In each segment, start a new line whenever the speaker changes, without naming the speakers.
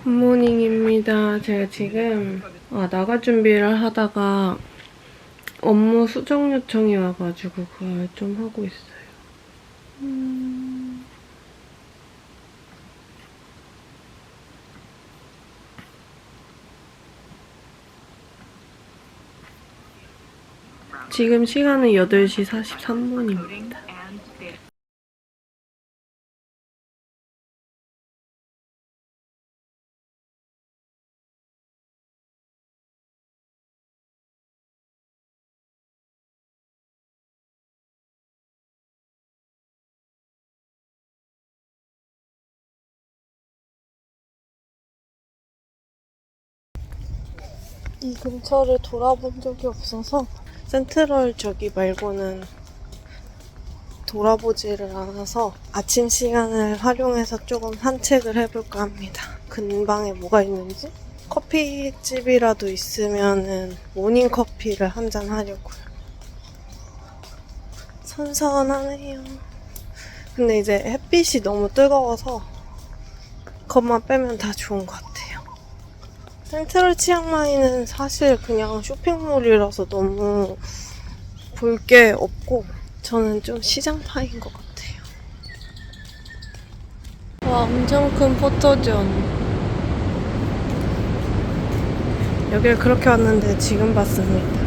굿모닝입니다. 제가 지금 나갈 준비를 하다가 업무 수정 요청이 와가지고 그걸 좀 하고 있어요. 지금 시간은 8시 43분입니다. 이 근처를 돌아본 적이 없어서 센트럴 저기 말고는 돌아보지를 않아서 아침 시간을 활용해서 조금 산책을 해볼까 합니다. 근방에 뭐가 있는지? 커피집이라도 있으면은 모닝커피를 한 잔 하려고요. 선선하네요. 근데 이제 햇빛이 너무 뜨거워서 그것만 빼면 다 좋은 것 같아요. 센트럴 치앙마이는 사실 그냥 쇼핑몰이라서 너무 볼 게 없고 저는 좀 시장파인 것 같아요. 와, 엄청 큰 포토존. 여길 그렇게 왔는데 지금 봤습니다.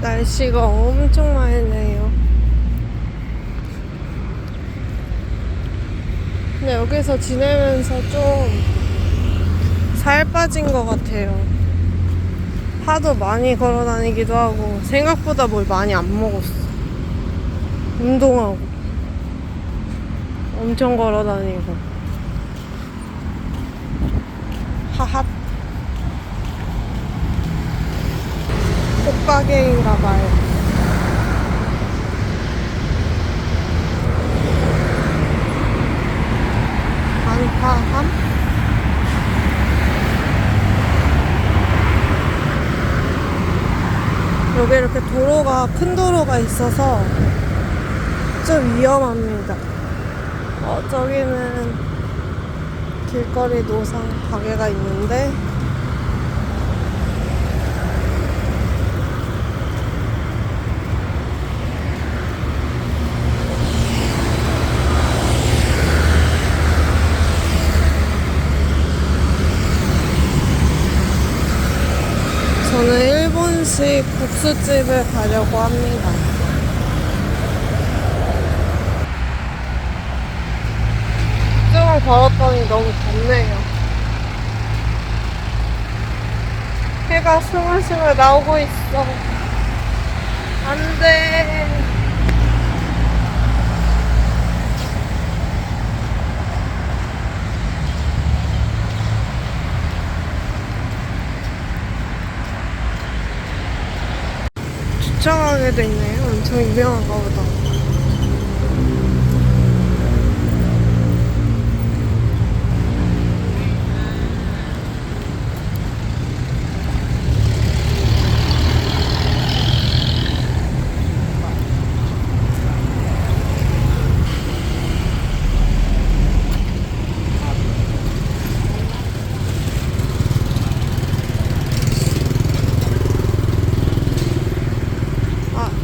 날씨가 엄청 맑네요. 근데 여기서 지내면서 좀 살 빠진 것 같아요. 하도 많이 걸어 다니기도 하고 생각보다 뭘 많이 안 먹었어. 운동하고 엄청 걸어 다니고 하핫. 옷가게인가봐요. 안파함? 여기 이렇게 도로가 큰 도로가 있어서 좀 위험합니다. 저기는 길거리 노상 가게가 있는데 저는 일본식 국수집을 가려고 합니다. 조금 걸었더니 너무 덥네요. 해가 스물스물 나오고 있어. 안 돼. 주차하게 돼 있네요. 엄청 유명한가 보다.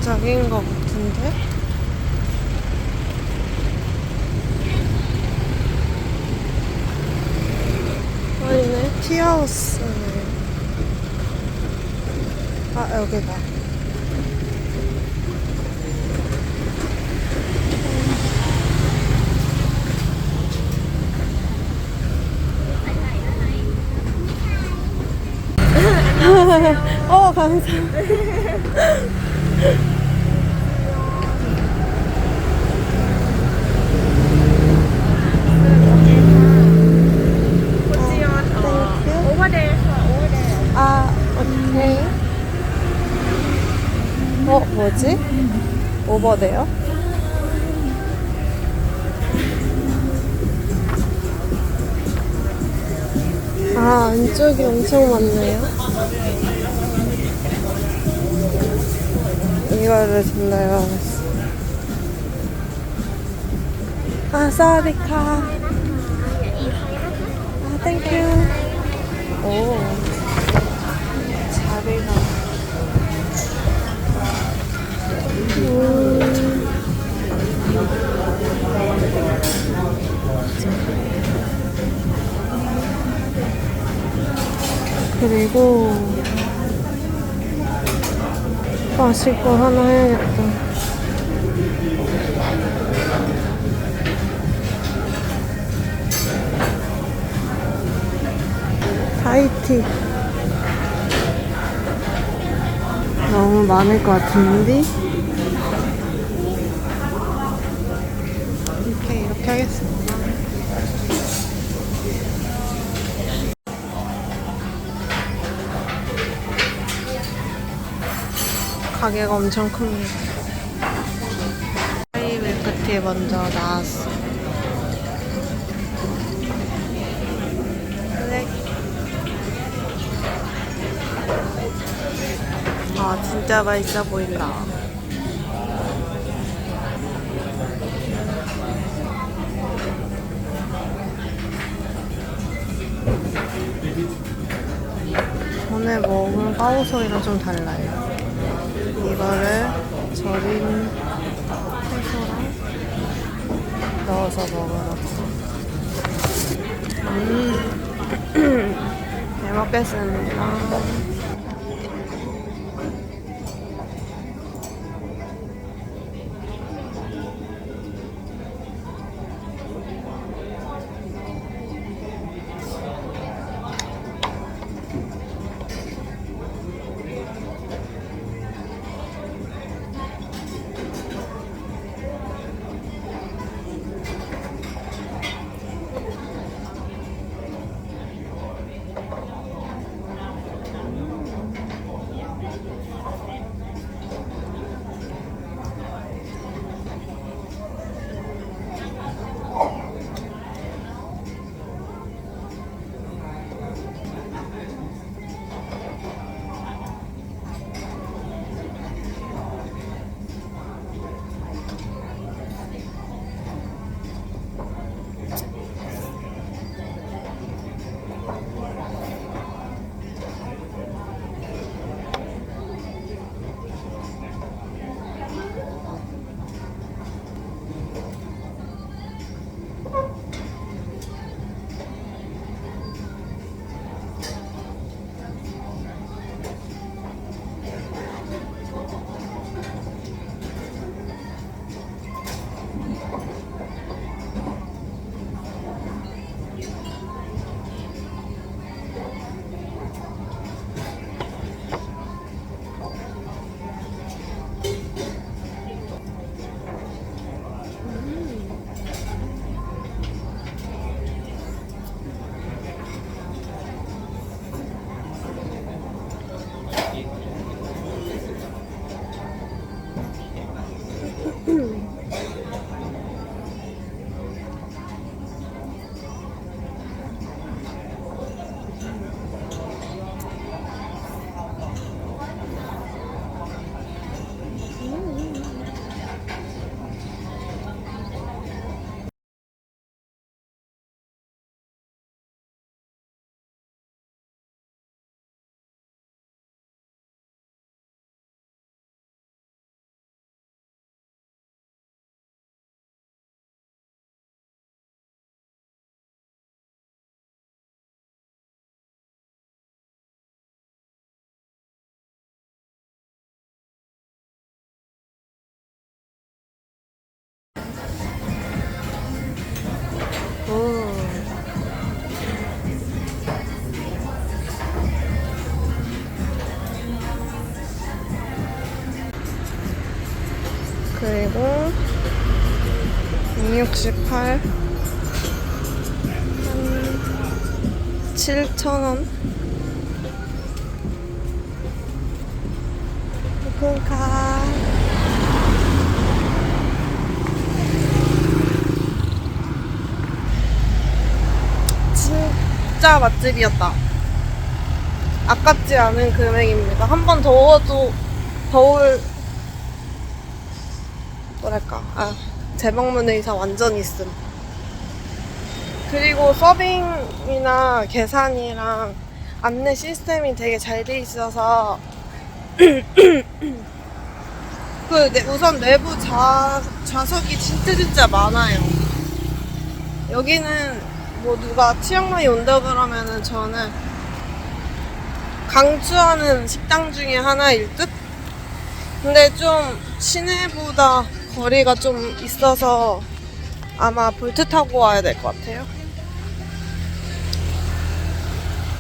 저기인 것 같은데? 아니네, 티하우스네. 여기다. 감사합니다. 오케이. 뭐지? 오버돼요? 아, 안쪽이 엄청 많네요. 이거를 졸라야겠어. 아, 사와디카. 아, 땡큐. 오, 자리가. 그리고 마실 거 하나 해야겠다. 타이티. 너무 많을 것 같은데? 이렇게 하겠습니다. 가게가 엄청 큽니다. 하이 밀크티 먼저 나왔어. 블랙. 아, 진짜 맛있어 보인다. 전에 먹은 빠오소이랑 좀 달라요. 이거를 절인 채소랑 넣어서 먹으라고. 잘 먹겠습니다. 그리고 168 한 7,000원. 후쿠오카. 진짜 맛집이었다. 아깝지 않은 금액입니다. 한 번 더워도 뭐랄까, 재방문 의사 완전 있음. 그리고 서빙이나 계산이랑 안내 시스템이 되게 잘 돼 있어서 우선 내부 좌석이 진짜 많아요. 여기는 뭐 누가 치앙마이 온다 그러면은 저는 강추하는 식당 중에 하나일 듯? 근데 좀 시내보다 거리가 좀 있어서 아마 볼트 타고 와야 될 것 같아요.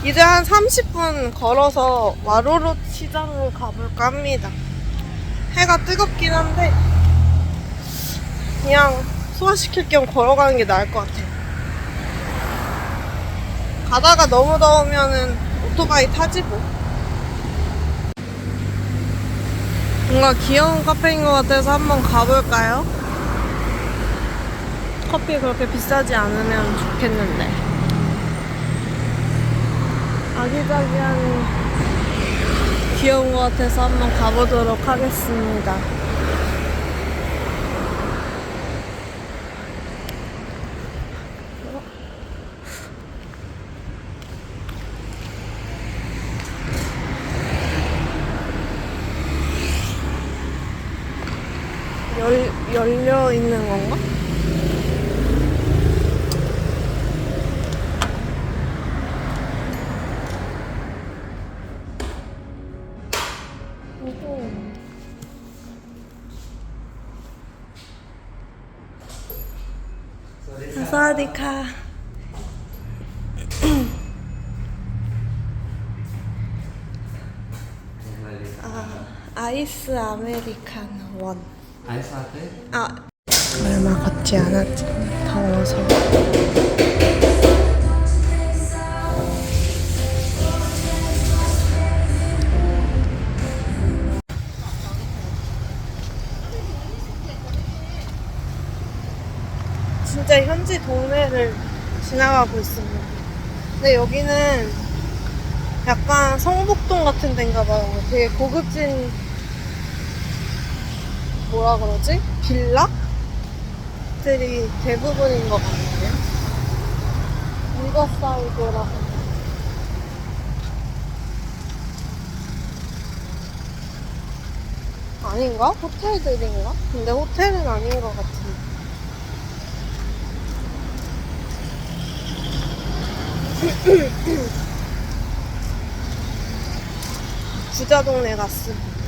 이제 한 30분 걸어서 와로로 시장을 가볼까 합니다. 해가 뜨겁긴 한데 그냥 소화시킬 겸 걸어가는 게 나을 것 같아요. 가다가 너무 더우면은 오토바이 타지 뭐. 뭔가 귀여운 카페인 것 같아서 한번 가볼까요? 커피 그렇게 비싸지 않으면 좋겠는데. 아기자기한 귀여운 것 같아서 한번 가보도록 하겠습니다. 열려 있는 건가? 사와디카. 아이스 아메리카노 원.
아이스 라떼?
얼마 걷지 않았지. 더워서. 진짜 현지 동네를 지나가고 있습니다. 근데 여기는 약간 성북동 같은 데인가 봐요. 되게 고급진, 뭐라 그러지? 빌라들이 대부분인 것 같네요. 리버사이드라고. 아닌가? 호텔들인가? 근데 호텔은 아닌 것 같은데. 부자 동네 갔습니다.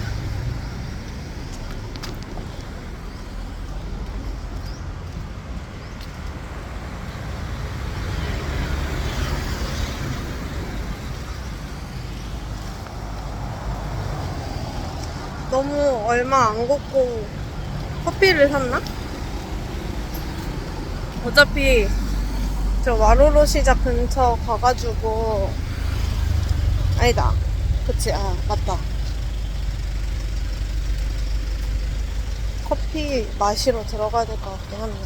너무 얼마 안 걷고 커피를 샀나? 어차피 저 와로로 시작 근처 가가지고 아니다. 그치, 맞다. 커피 마시러 들어가야 될 것 같긴 한데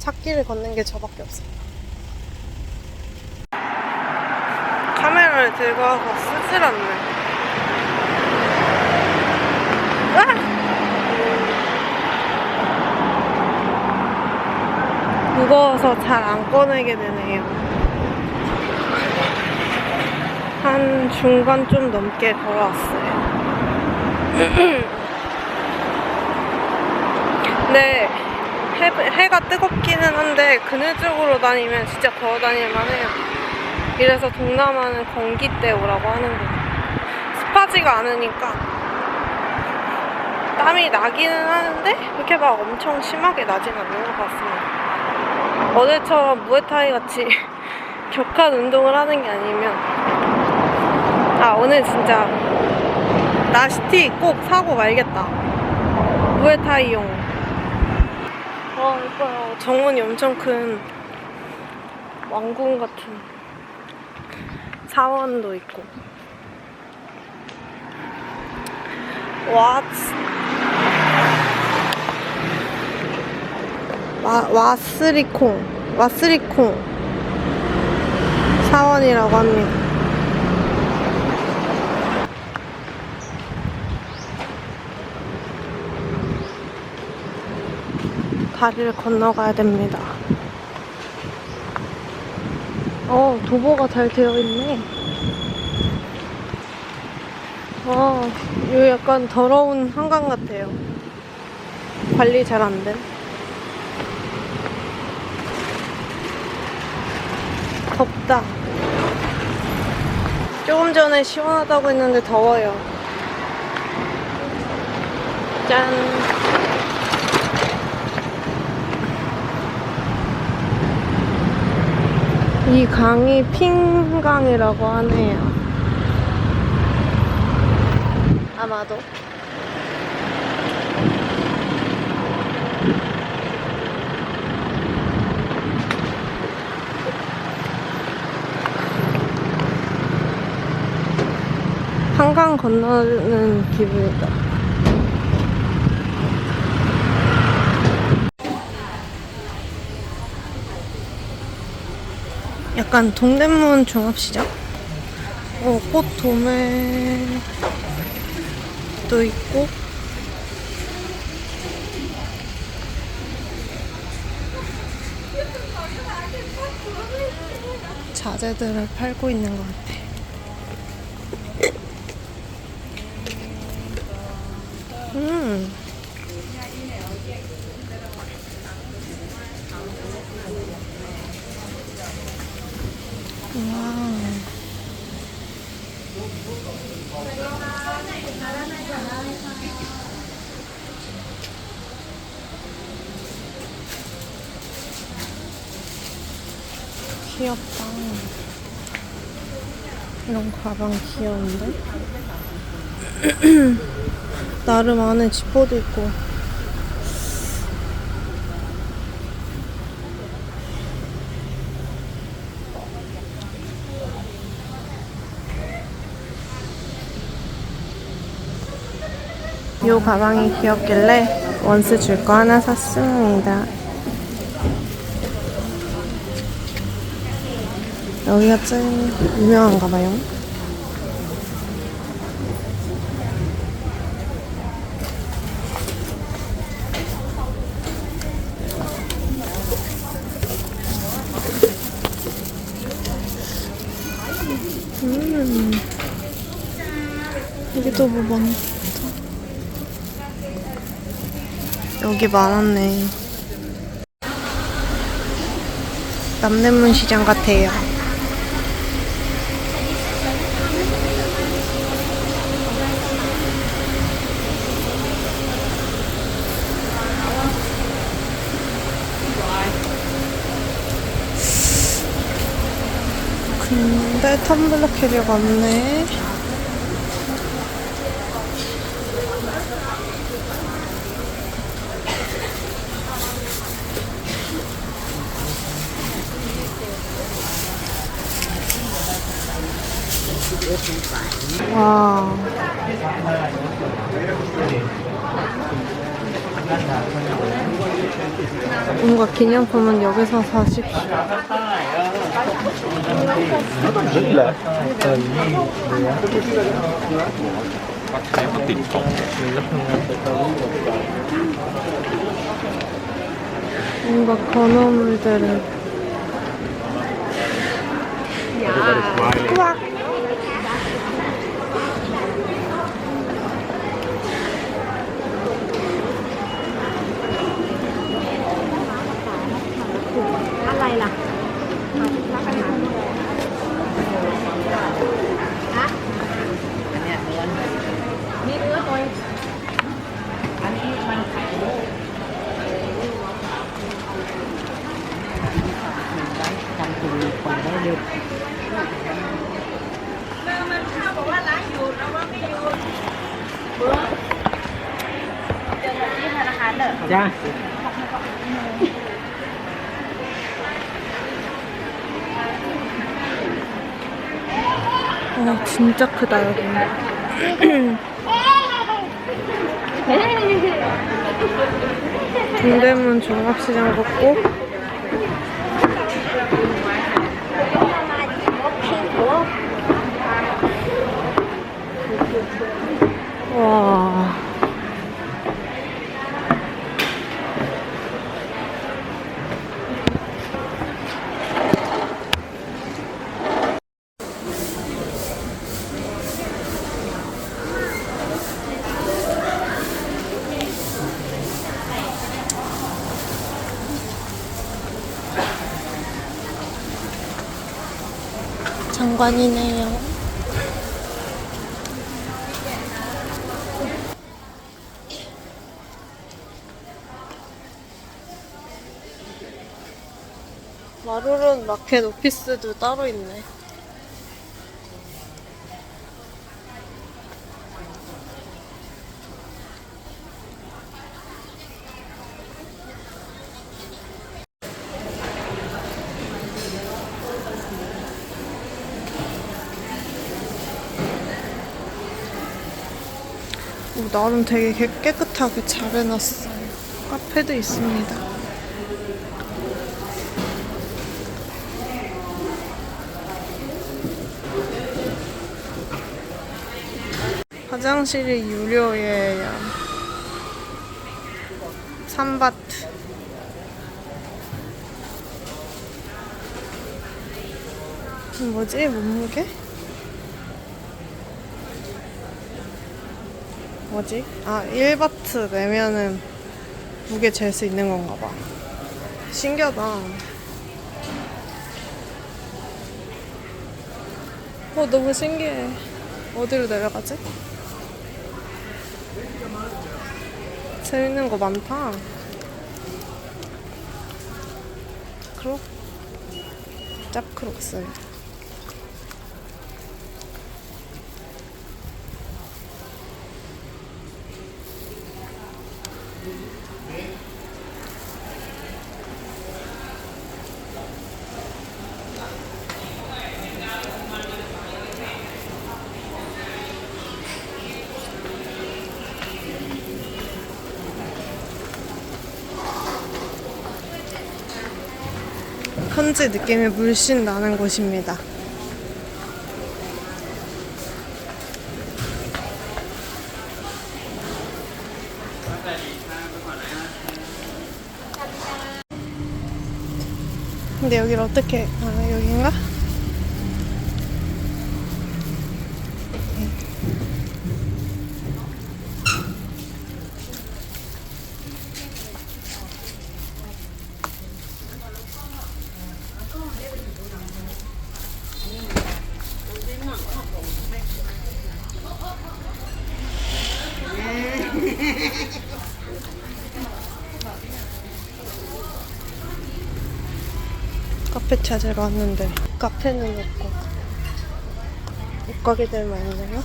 찾기를 걷는 게 저밖에 없어. 카메라를 들고 와서 쓰질 않네. 무거워서 잘 안 꺼내게 되네요. 한 중간 좀 넘게 걸어왔어요. 근데 해가 뜨겁기는 한데 그늘 쪽으로 다니면 진짜 걸어 다닐만 해요. 이래서 동남아는 건기 때 오라고 하는구나. 습하지가 않으니까 땀이 나기는 하는데 그렇게 막 엄청 심하게 나진 않는 것 같습니다. 어제처럼 무에타이 같이 격한 운동을 하는 게 아니면 오늘 진짜 나시티 꼭 사고 말겠다. 무에타이용. 이뻐요. 정원이 엄청 큰 왕궁 같은 사원도 있고. 와스리콩. 와스리콩 사원이라고 합니다. 다리를 건너가야 됩니다. 도보가 잘 되어 있네. 이거 약간 더러운 한강 같아요. 관리 잘 안 된. 덥다. 조금 전에 시원하다고 했는데 더워요. 짠. 이 강이 핑강이라고 하네요. 아마도. 한강 건너는 기분이다. 약간 동대문 종합시장? 꽃 도매도 있고 자재들을 팔고 있는 것 같아. 와우. 귀엽다. 이런 가방 귀여운데? 나름 안에 지퍼도 있고. 이 가방이 귀엽길래 원스 줄 거 하나 샀습니다. 여기가 제일 유명한가 봐요. 여기도 뭐 많다. 여기 많았네. 남대문 시장 같아요. 근데 텀블러 캐리어가 없네. 와. 뭔가 기념품은 여기서 사십시오. 뭔가 건어물들을. 우와.
자.
진짜 크다 여기. 동대문 종합시장 걷고 와. 장관이네요. 마루론 마켓 오피스도 따로 있네. 나름 되게 깨끗하게 잘 해놨어요. 카페도 있습니다. 화장실이 유료예요. 삼바트. 뭐지? 몸무게? 뭐지? 아, 1바트 내면은 무게 잴 수 있는 건가 봐. 신기하다. 너무 신기해. 어디로 내려가지? 재밌는 거 많다. 짭크록스. 현지 느낌이 물씬 나는 곳입니다. 근데 여기를 어떻게, 여긴가? 카페 찾으러 왔는데 카페는 없고 옷가게들만 있네요.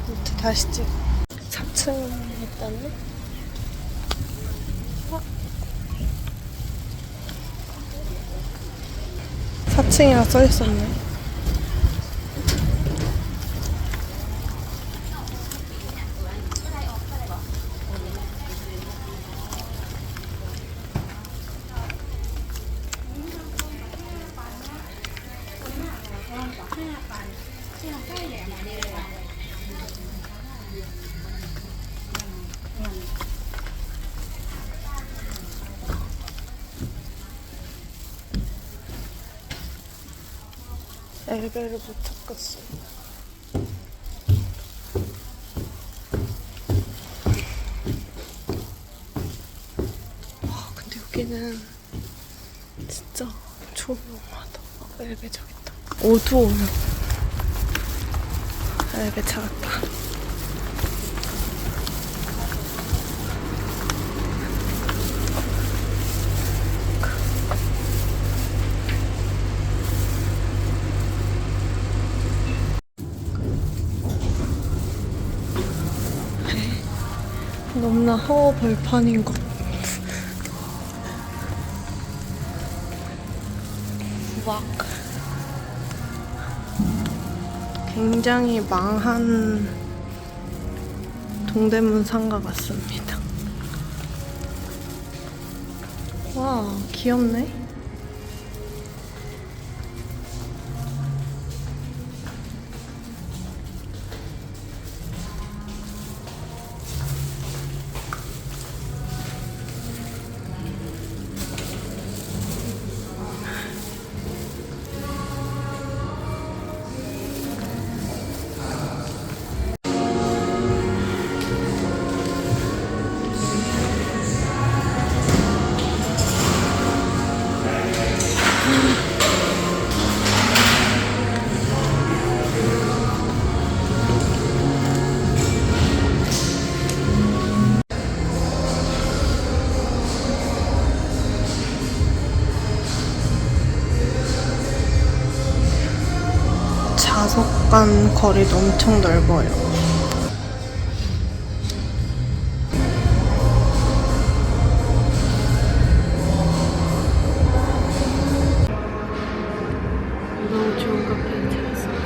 밑에 다시 찍. 4층 있다네. 4층이라 써있었네. 엘베를 못 찾겠어. 와, 근데 여기는 진짜 조용하다. 엘베 저기 있다. 어두워. 엘베 찾았다. 너무나 허허 벌판인 것. 막 굉장히 망한 동대문 상가 같습니다. 와, 귀엽네. 좌석간 거리도 엄청 넓어요. 너무 좋은 카페인 찾았어요.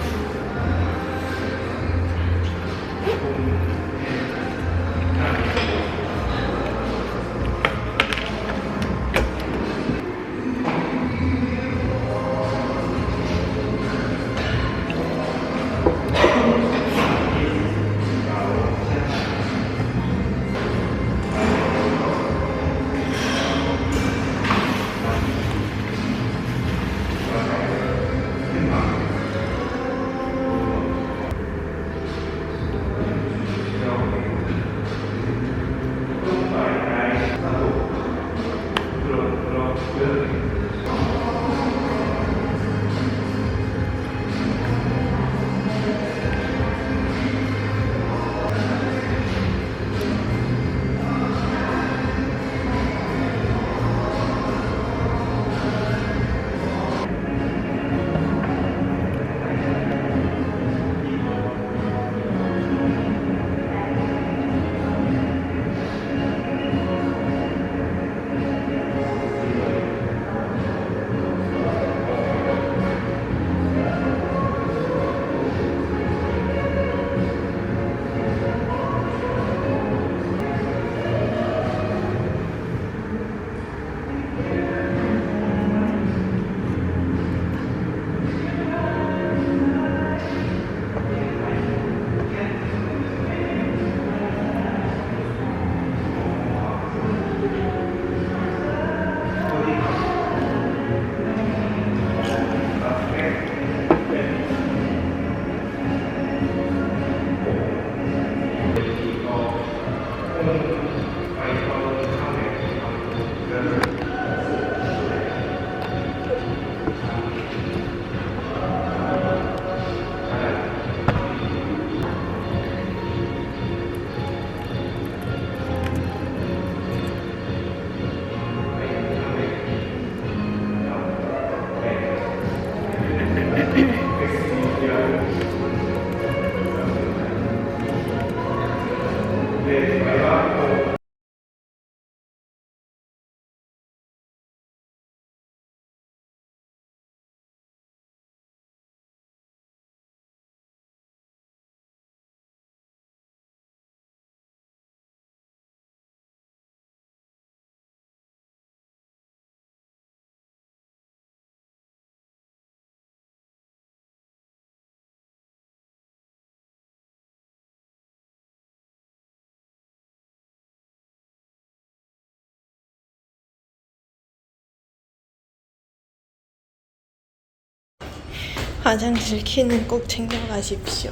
화장실 키는 꼭 챙겨가십시오.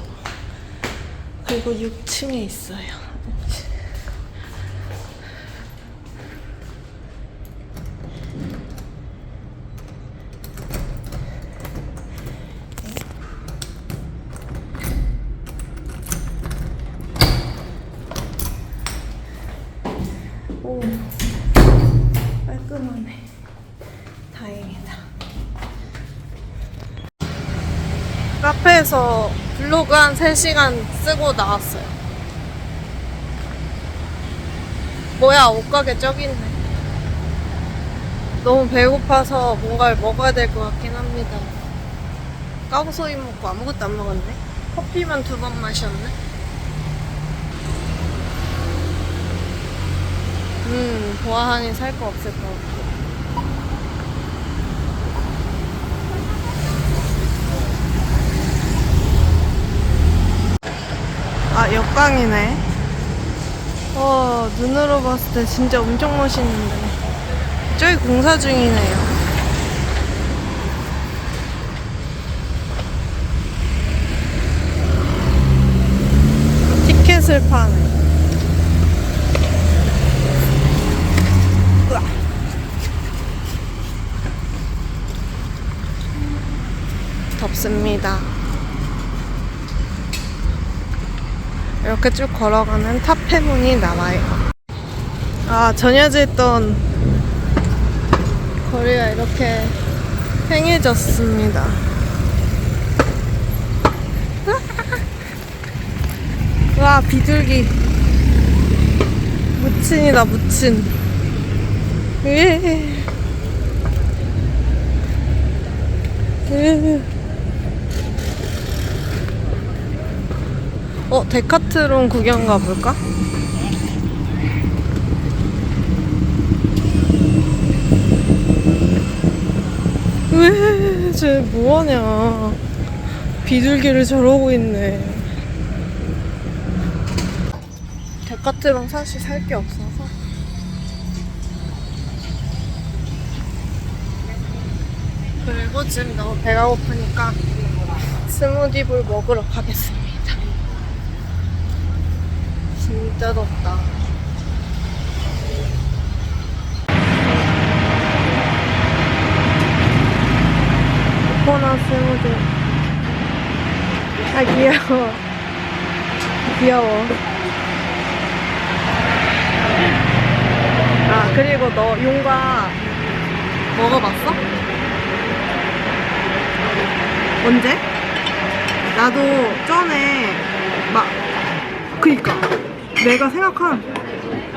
그리고 6층에 있어요. 오, 깔끔하네. 다행이다. 카페에서 블로그 한 3시간 쓰고 나왔어요. 뭐야, 옷가게 저기 있네. 너무 배고파서 뭔가를 먹어야 될 것 같긴 합니다. 까고소이 먹고 아무것도 안 먹었네. 커피만 2번 마셨네. 보아하니 살 거 없을 것 같고. 아, 역광이네. 눈으로 봤을 때 진짜 엄청 멋있는데. 저기 공사 중이네요. 티켓을 파네. 으아. 덥습니다. 이렇게 쭉 걸어가면 탑해문이 나와요. 아, 전혀졌던 거리가 이렇게 팽해졌습니다. 와, 비둘기. 무친이다, 무친. 데카트론 구경 가볼까? 왜, 쟤 뭐하냐. 비둘기를 저러고 있네. 데카트론 사실 살 게 없어서. 그리고 지금 너무 배가 고프니까 스무디볼 먹으러 가겠습니다. 진짜 덥다. 코코넛 스무디. 아, 귀여워. 귀여워. 아, 그리고 너 용과 먹어봤어? 언제? 나도 전에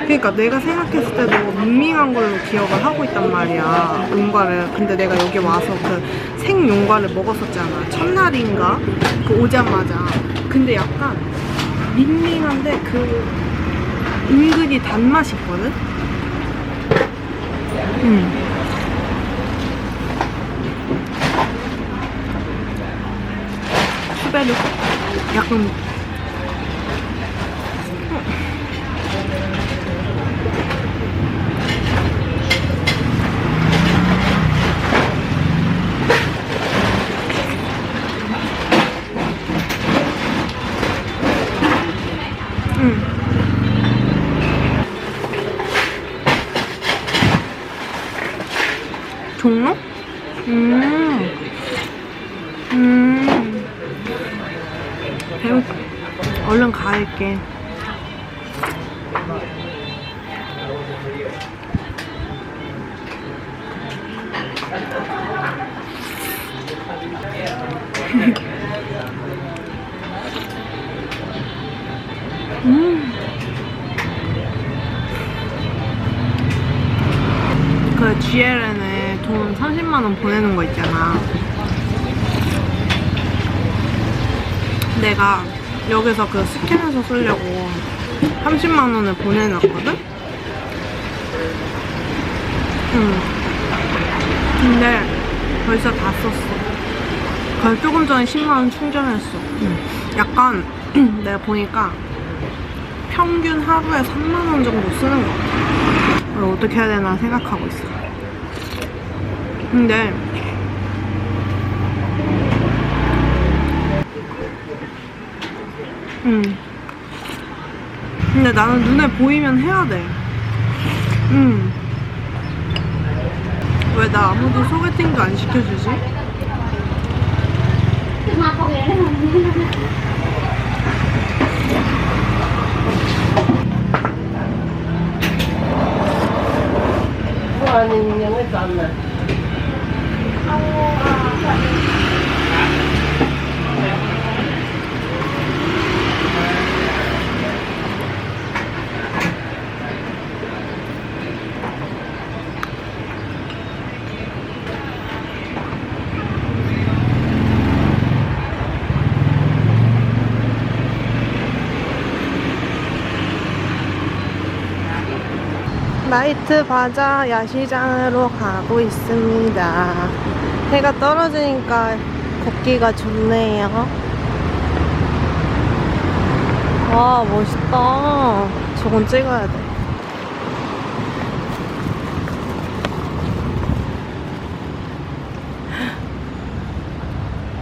그니까 내가 생각했을 때도 밍밍한 걸로 기억을 하고 있단 말이야, 용과를. 근데 내가 여기 와서 그 생용과를 먹었었잖아, 첫날인가? 그 오자마자. 근데 약간 밍밍한데 그 은근히 단맛이 있거든? 수베르 약간 종로? 얼른 가야겠게. 그 GLN에 돈 30만원 보내는 거 있잖아. 내가 여기서 그 스캔해서 쓰려고 30만원을 보내놨거든? 근데 벌써 다 썼어. 그래서 조금 전에 10만원 충전했어. 약간 내가 보니까 평균 하루에 3만원 정도 쓰는 것 같아. 이걸 어떻게 해야 되나 생각하고 있어. 근데 근데 나는 눈에 보이면 해야 돼. 왜 나 아무도 소개팅도 안 시켜주지? 나이트 바자 야시장으로 가고 있습니다. 해가 떨어지니까 걷기가 좋네요. 와, 멋있다. 저건 찍어야 돼.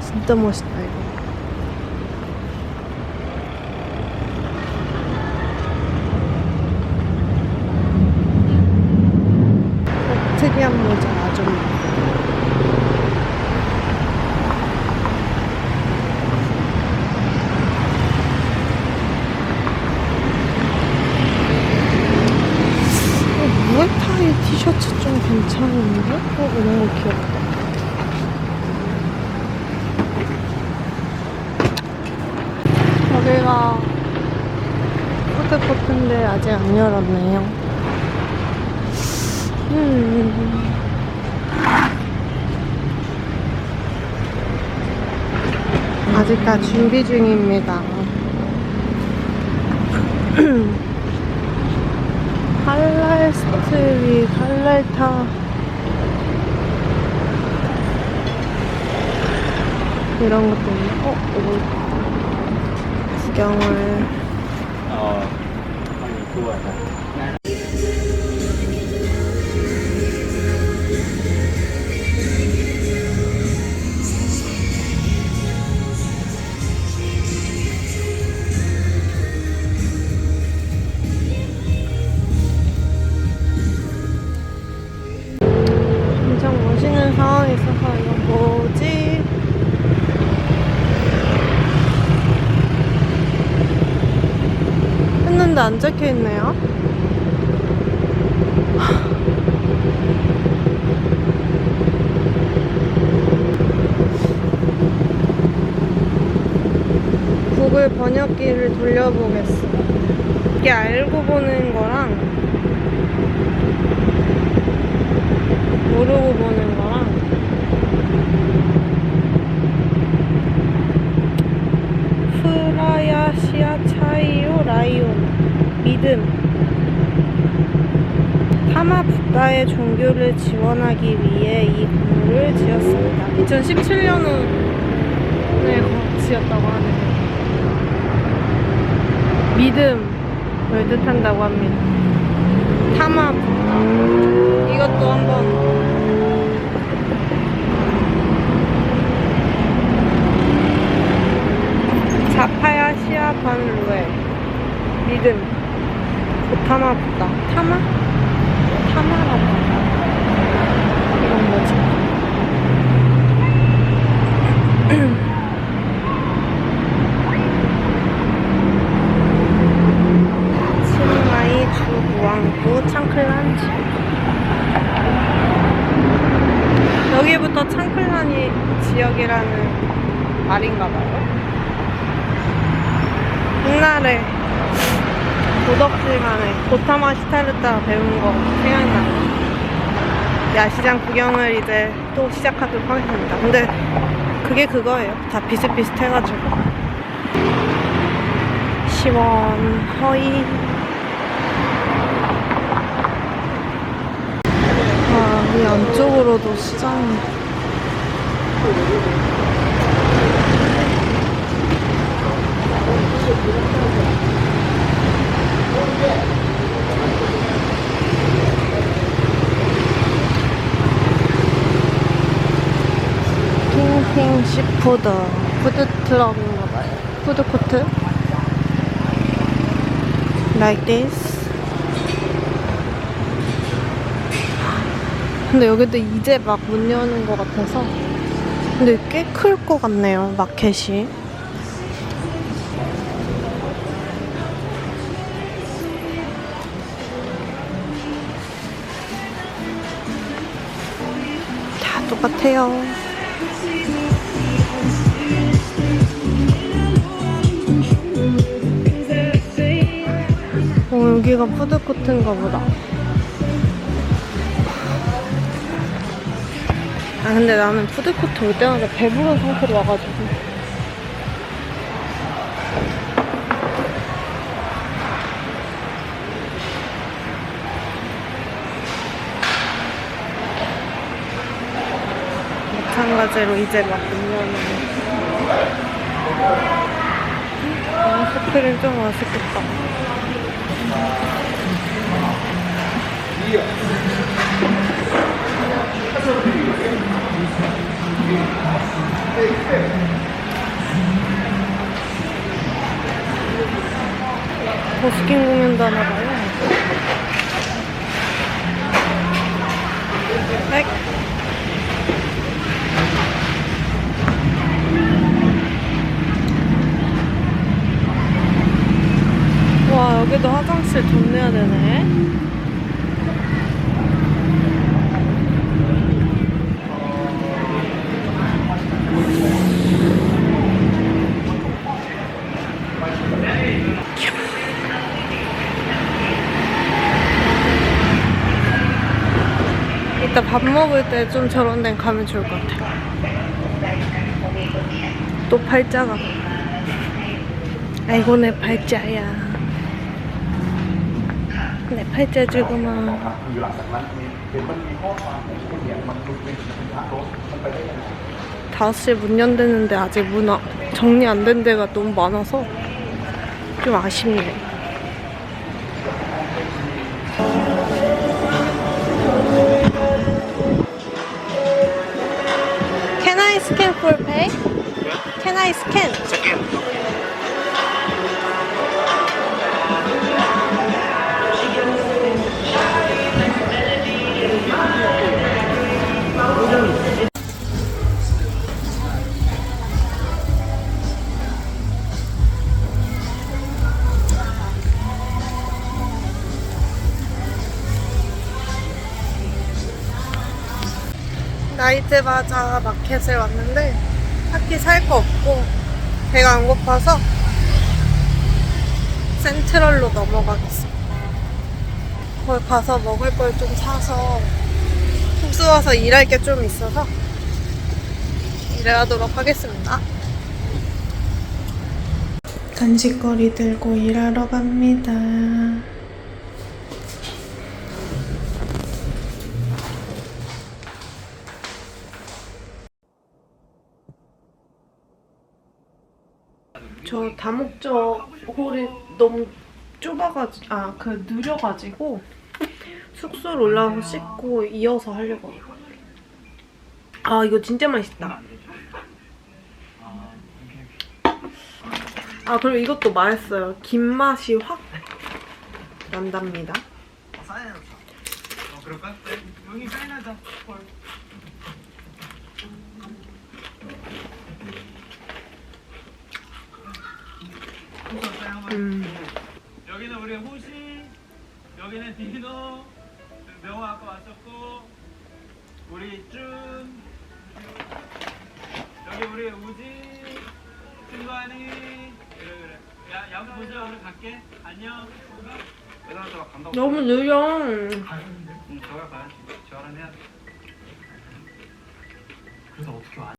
진짜 멋있다, 이거. 특이한 모자, 아줌마. 무에타이 티셔츠 좀 괜찮은데? 이런 거 귀엽다. 여기가 푸드코트인데 아직 안 열었네요. 아직 다 준비 중입니다. 할랄 스트릿, 할랄타 이런 것도 있네. 이거 구경을. 엄청 멋있는 상황이 있어서 이거 뭐지? 했는데 안 적혀있네요. 구글 번역기를 돌려보겠어. 이게 알고 보는 거랑 모르고 보는 거랑 프라야시아 차이오 라이온 믿음 타마 부다의 종교를 지원하기 위해 이 건물을 지었습니다. 2017년에 지었다고 하네요. 믿음을 뜻한다고 합니다. 타마 부다 이것도 한번 자파야시아 반루에 믿음 고타마 부다 타마? 타마라고 이건 뭐지? 치앙마이 주구왕구 창클란지 여기부터 창클란이 지역이라는 말인가봐요. 옛날에 도덕질만에 고타마 시타르타 배운 거 생각나요. 야시장 구경을 이제 또 시작하도록 하겠습니다. 근데 그게 그거예요. 다 비슷비슷해가지고 시원허이. 이 안쪽으로도 시장이 핑핑 시푸드 푸드트럭인가봐요. 푸드코트 like this. 근데 여기도 이제 막 문 여는 것 같아서 근데 꽤 클 것 같네요. 마켓이 다 똑같아요. 여기가 푸드코트인가 보다. 근데 나는 푸드코트 올 때마다 배부른 상태로 와가지고 마찬가지로 이제 막 문 여는 스크린 좀 맛있겠다. 버스킹 공연도 하나 봐요. 백. 와, 여기도 화장실 돈 내야 되네. 이따 밥 먹을 때 좀 저런 데는 가면 좋을 것 같아요. 또 팔자가. 아이고, 내 팔자야. 내 팔자주구만. 5시에 문 연대는데 아직 정리 안 된 데가 너무 많아서 좀 아쉽네. Can I scan for pay? Can I scan? 나이트 바자 마켓에 왔는데 딱히 살 거 없고 배가 안 고파서 센트럴로 넘어가겠습니다. 거기 가서 먹을 걸 좀 사서 숙소 와서 일할 게 좀 있어서 일하도록 하겠습니다. 간식거리 들고 일하러 갑니다. 저 다목적 홀이 너무 좁아가지고, 느려가지고 숙소로 올라와서 씻고 이어서 하려고 해요. 아, 이거 진짜 맛있다. 아, 그리고 이것도 맛있어요. 김 맛이 확 난답니다.
여기는 우리 호시, 여기는 디노, 명호 아까 왔었고, 우리 준, 여기 우리 우지, 승관이, 그래. 야, 야구 보자. 우리 갈게. 안녕.
너무 느려.
저가 가야지. 저랑 해야 돼. 그래서 어떻게 와야